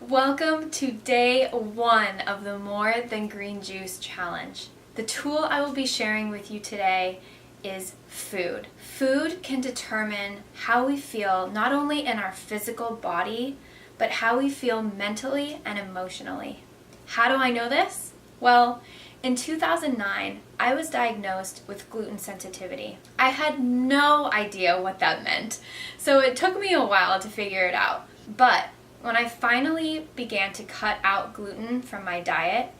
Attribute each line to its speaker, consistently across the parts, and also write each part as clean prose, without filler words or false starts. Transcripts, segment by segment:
Speaker 1: Welcome to day 1 of the More Than Green Juice Challenge. The tool I will be sharing with you today is food. Food can determine how we feel not only in our physical body, but how we feel mentally and emotionally. How do I know this? Well, in 2009, I was diagnosed with gluten sensitivity. I had no idea what that meant, so it took me a while to figure it out. But when I finally began to cut out gluten from my diet,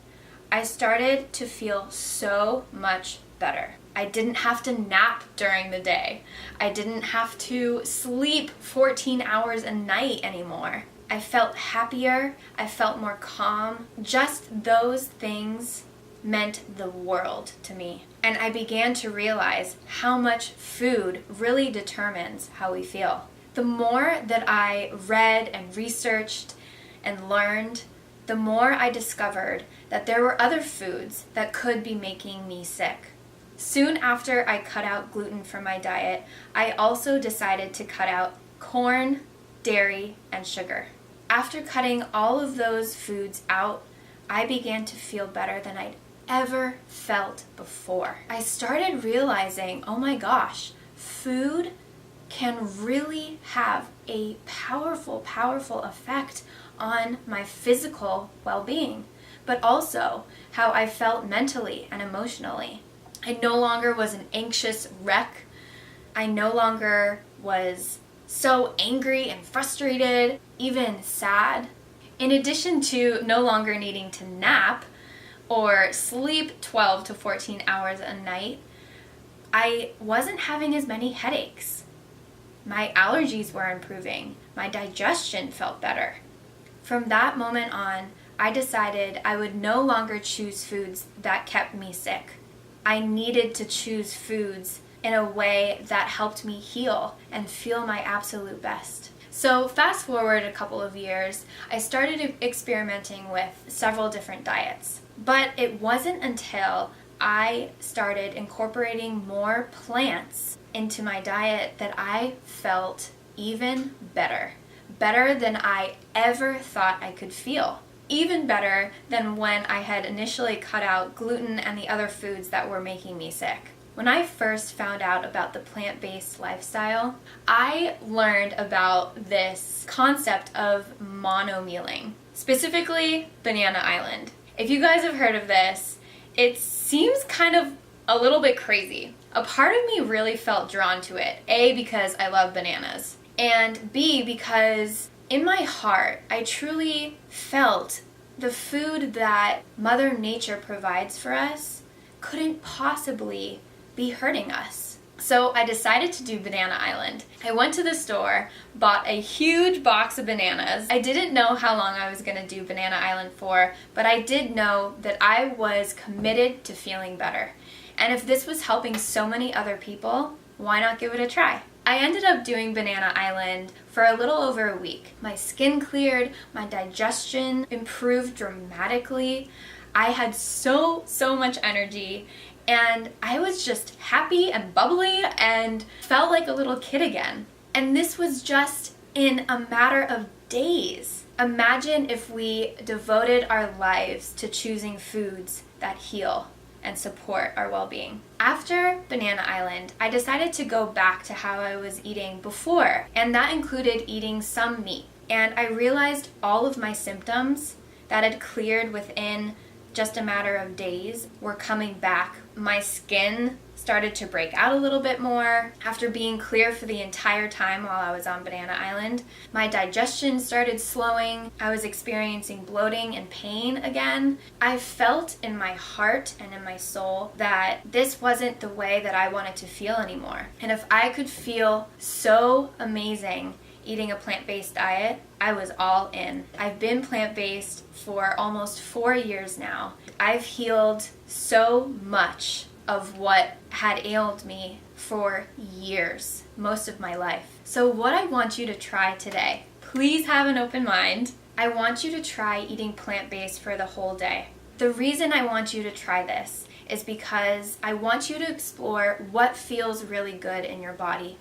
Speaker 1: I started to feel so much better. I didn't have to nap during the day. I didn't have to sleep 14 hours a night anymore. I felt happier. I felt more calm. Just those things meant the world to me. And I began to realize how much food really determines how we feel. The more that I read and researched and learned, the more I discovered that there were other foods that could be making me sick. Soon after I cut out gluten from my diet, I also decided to cut out corn, dairy, and sugar. After cutting all of those foods out, I began to feel better than I'd ever felt before. I started realizing, oh my gosh, food can really have a powerful effect on my physical well-being, but also how I felt mentally and emotionally. I no longer was an anxious wreck. I no longer was so angry and frustrated, even sad. In addition to no longer needing to nap or sleep 12 to 14 hours a night, I wasn't having as many headaches. My allergies were improving. My digestion felt better. From that moment on, I decided I would no longer choose foods that kept me sick. I needed to choose foods in a way that helped me heal and feel my absolute best. So fast forward a couple of years, I started experimenting with several different diets. But it wasn't until I started incorporating more plants into my diet that I felt even better. Better than I ever thought I could feel. Even better than when I had initially cut out gluten and the other foods that were making me sick. When I first found out about the plant-based lifestyle, I learned about this concept of mono-mealing, specifically Banana Island. If you guys have heard of this, it seems kind of a little bit crazy. A part of me really felt drawn to it. A, because I love bananas. And B, because in my heart, I truly felt the food that Mother Nature provides for us couldn't possibly be hurting us. So I decided to do Banana Island. I went to the store, bought a huge box of bananas. I didn't know how long I was going to do Banana Island for, but I did know that I was committed to feeling better. And if this was helping so many other people, why not give it a try? I ended up doing Banana Island for a little over a week. My skin cleared, my digestion improved dramatically. I had so much energy, and I was just happy and bubbly and felt like a little kid again. And this was just in a matter of days. Imagine if we devoted our lives to choosing foods that heal and support our well-being. After Banana Island, I decided to go back to how I was eating before, and that included eating some meat. And I realized all of my symptoms that had cleared within just a matter of days were coming back. My skin started to break out a little bit more after being clear for the entire time while I was on Banana Island. My digestion started slowing. I was experiencing bloating and pain again. I felt in my heart and in my soul that this wasn't the way that I wanted to feel anymore. And if I could feel so amazing eating a plant-based diet, I was all in. I've been plant-based for almost 4 years now. I've healed so much of what had ailed me for years, most of my life. So what I want you to try today, please have an open mind. I want you to try eating plant-based for the whole day. The reason I want you to try this is because I want you to explore what feels really good in your body.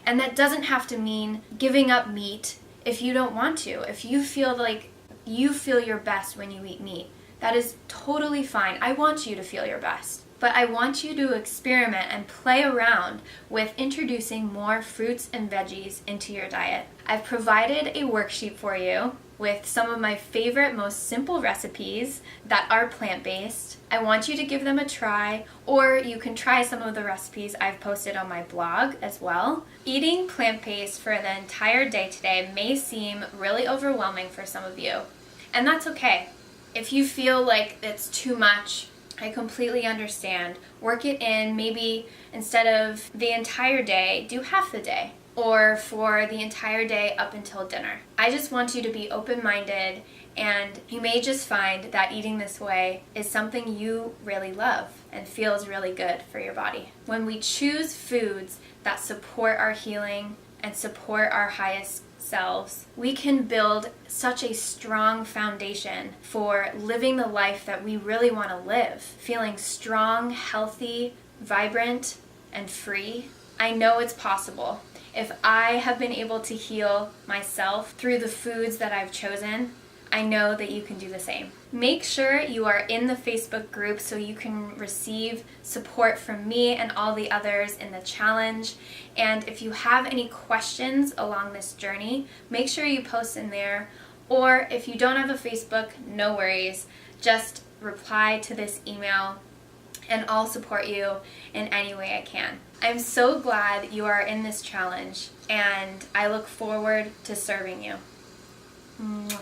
Speaker 1: And that doesn't have to mean giving up meat if you don't want to. If you feel like you feel your best when you eat meat. That is totally fine. I want you to feel your best. But I want you to experiment and play around with introducing more fruits and veggies into your diet. I've provided a worksheet for you with some of my favorite, most simple recipes that are plant-based. I want you to give them a try, or you can try some of the recipes I've posted on my blog as well. Eating plant-based for the entire day today may seem really overwhelming for some of you, and that's okay. If you feel like it's too much, I completely understand. Work it in. Maybe instead of the entire day, do half the day, or for the entire day up until dinner. I just want you to be open-minded, and you may just find that eating this way is something you really love and feels really good for your body. When we choose foods that support our healing and support our highest selves, we can build such a strong foundation for living the life that we really want to live, feeling strong, healthy, vibrant, and free. I know it's possible. If I have been able to heal myself through the foods that I've chosen, I know that you can do the same. Make sure you are in the Facebook group so you can receive support from me and all the others in the challenge. And if you have any questions along this journey, make sure you post in there. Or if you don't have a Facebook, no worries. Just reply to this email and I'll support you in any way I can. I'm so glad you are in this challenge, and I look forward to serving you. Mwah.